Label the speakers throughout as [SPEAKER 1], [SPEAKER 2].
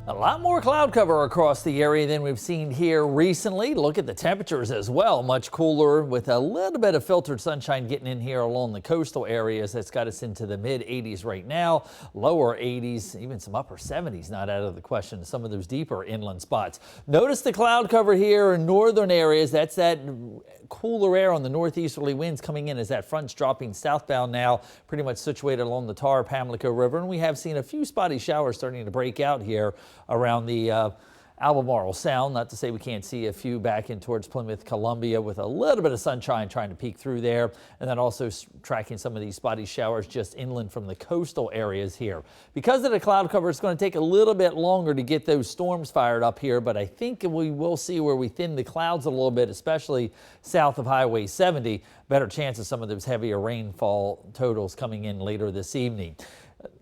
[SPEAKER 1] A lot more cloud cover across the area than we've seen here recently. Look at the temperatures as well. Much cooler with a little bit of filtered sunshine getting in here along the coastal areas. That's got us into the mid 80s right now. Lower 80s, even some upper 70s not out of the question. Some of those deeper inland spots. Notice the cloud cover here in northern areas. That's that cooler air on the northeasterly winds coming in as that front's dropping southbound now, pretty much situated along the Pamlico River. And we have seen a few spotty showers starting to break out here around the Albemarle Sound. Not to say we can't see a few back in towards Plymouth, Columbia, with a little bit of sunshine trying to peek through there. And then also tracking some of these spotty showers just inland from the coastal areas here. Because of the cloud cover, it's going to take a little bit longer to get those storms fired up here, but I think we will see where we thin the clouds a little bit, especially south of Highway 70. Better chance of some of those heavier rainfall totals coming in later this evening.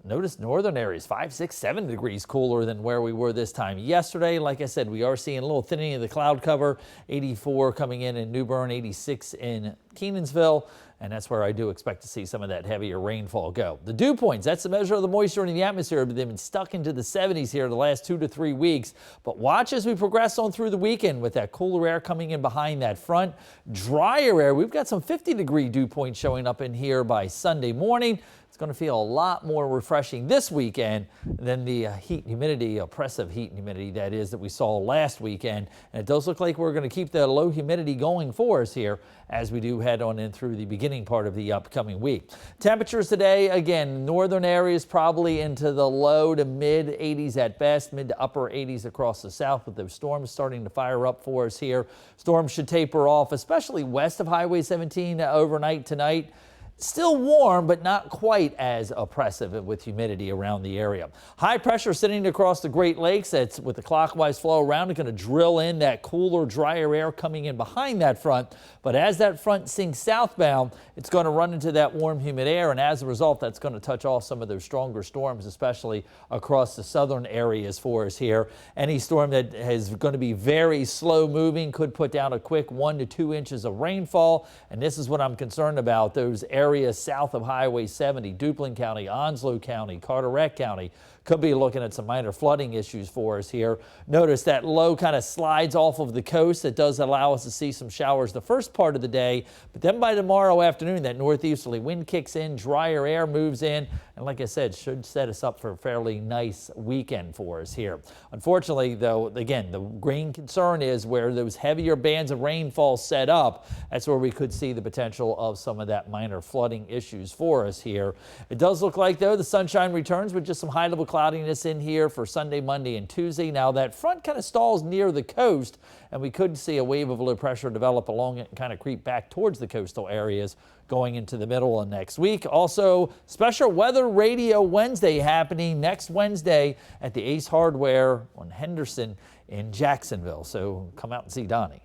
[SPEAKER 1] Notice northern areas 5, 6, 7 degrees cooler than where we were this time yesterday. Like I said, we are seeing a little thinning of the cloud cover. 84 coming in New Bern, 86 in Kenansville. And that's where I do expect to see some of that heavier rainfall go. The dew points, that's the measure of the moisture in the atmosphere, but they've been stuck into the 70s here the last 2 to 3 weeks. But watch as we progress on through the weekend with that cooler air coming in behind that front. Drier air, we've got some 50-degree dew points showing up in here by Sunday morning. It's going to feel a lot more refreshing this weekend than the heat and humidity, oppressive heat and humidity that is that we saw last weekend. And it does look like we're going to keep the low humidity going for us here as we do head on in through the beginning part of the upcoming week. Temperatures today, again, northern areas probably into the low to mid 80s at best, mid to upper 80s across the south with those storms starting to fire up for us here. Storms should taper off, especially west of Highway 17 overnight tonight. Still warm, but not quite as oppressive with humidity around the area. High pressure sitting across the Great Lakes. That's with the clockwise flow around. It's going to drill in that cooler, drier air coming in behind that front. But as that front sinks southbound, it's going to run into that warm, humid air. And as a result, that's going to touch off some of those stronger storms, especially across the southern areas for us here. Any storm that is going to be very slow moving could put down a quick 1 to 2 inches of rainfall. And this is what I'm concerned about. Those areas south of Highway 70, Duplin County, Onslow County, Carteret County, could be looking at some minor flooding issues for us here. Notice that low kind of slides off of the coast. That does allow us to see some showers the first part of the day, but then by tomorrow afternoon, that northeasterly wind kicks in, drier air moves in, and like I said, should set us up for a fairly nice weekend for us here. Unfortunately, though, again, the main concern is where those heavier bands of rainfall set up. That's where we could see the potential of some of that minor flooding issues for us here. It does look like, though, the sunshine returns with just some high level cloudiness in here for Sunday, Monday, and Tuesday. Now that front kind of stalls near the coast, and we could see a wave of low pressure develop along it and kind of creep back towards the coastal areas going into the middle of next week. Also, special weather radio Wednesday happening next Wednesday at the Ace Hardware on Henderson in Jacksonville. So come out and see Donnie.